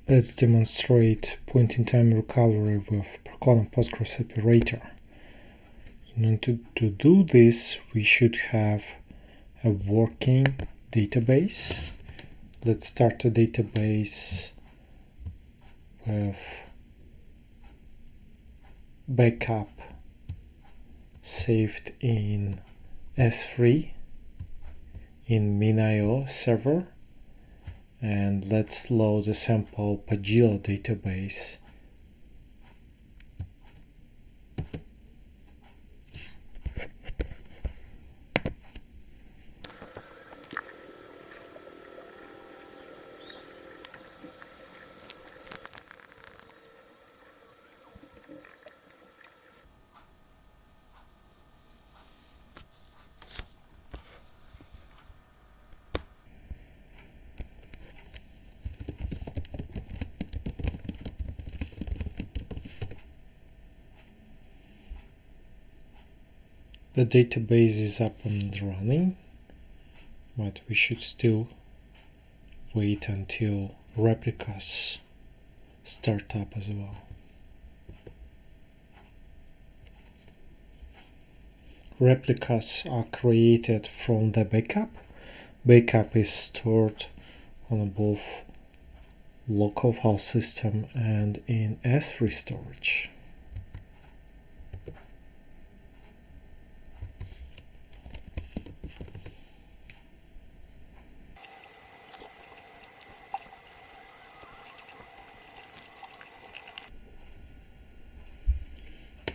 Let's demonstrate point-in-time recovery with Percona Postgresql operator. In order to do this, we should have a working database. Let's start a database with backup saved in S3 in min.io server. And let's load a sample Pagila database. The database is up and running, but we should still wait until replicas start up as well. Replicas are created from the backup. Backup is stored on both local file system and in S3 storage.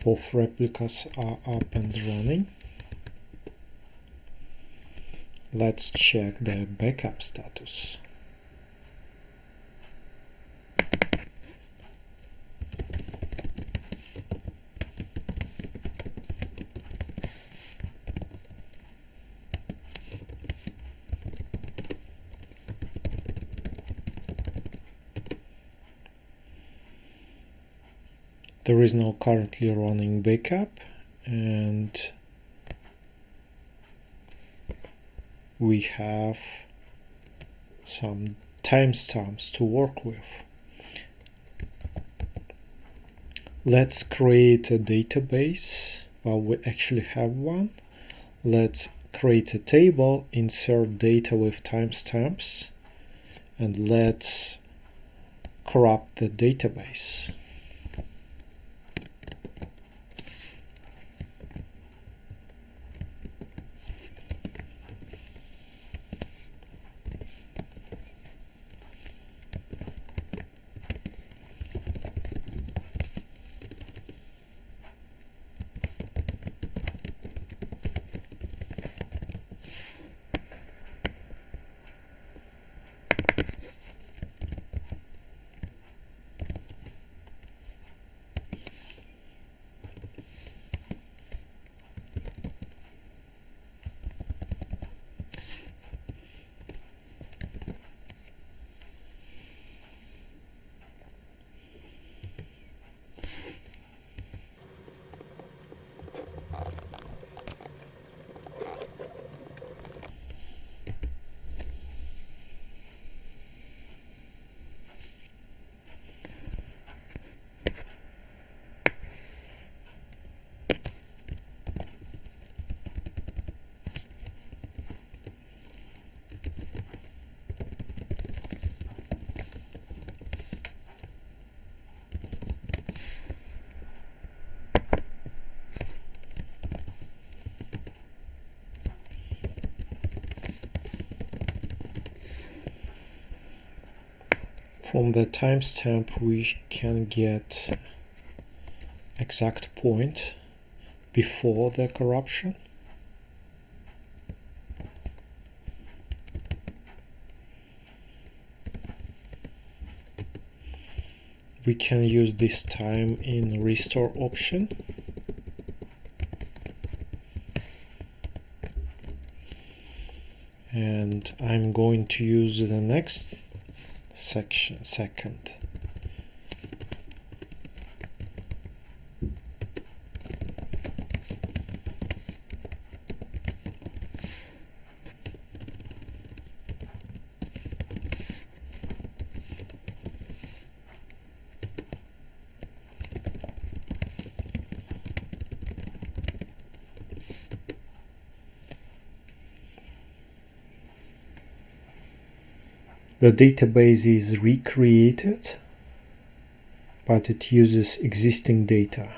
Both replicas are up and running. Let's check the backup status. There is no currently running backup, and we have some timestamps to work with. Let's create a database. Well, we actually have one. Let's create a table, insert data with timestamps, and let's corrupt the database. From the timestamp, we can get exact point before the corruption. We can use this time in restore option. And I'm going to use the next second. The database is recreated, but it uses existing data.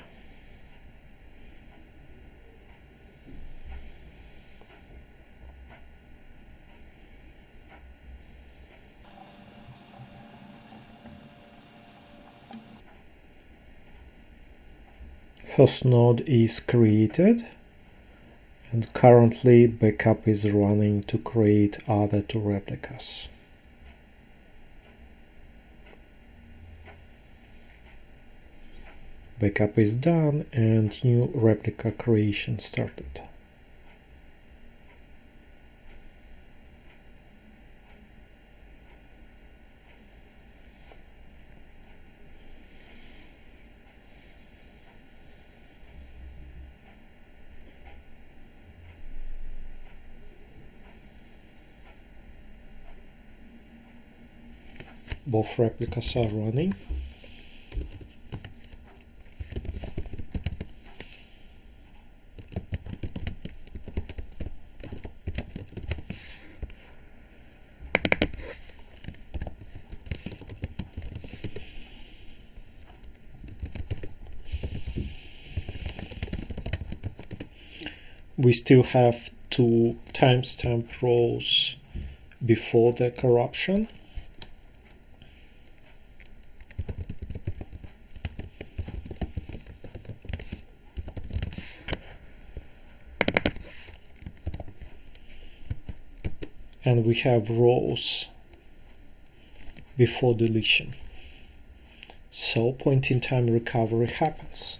First node is created, and currently backup is running to create other two replicas. Backup is done and new replica creation started. Both replicas are running. We still have two timestamp rows before the corruption. And we have rows before deletion. So point-in-time recovery happens.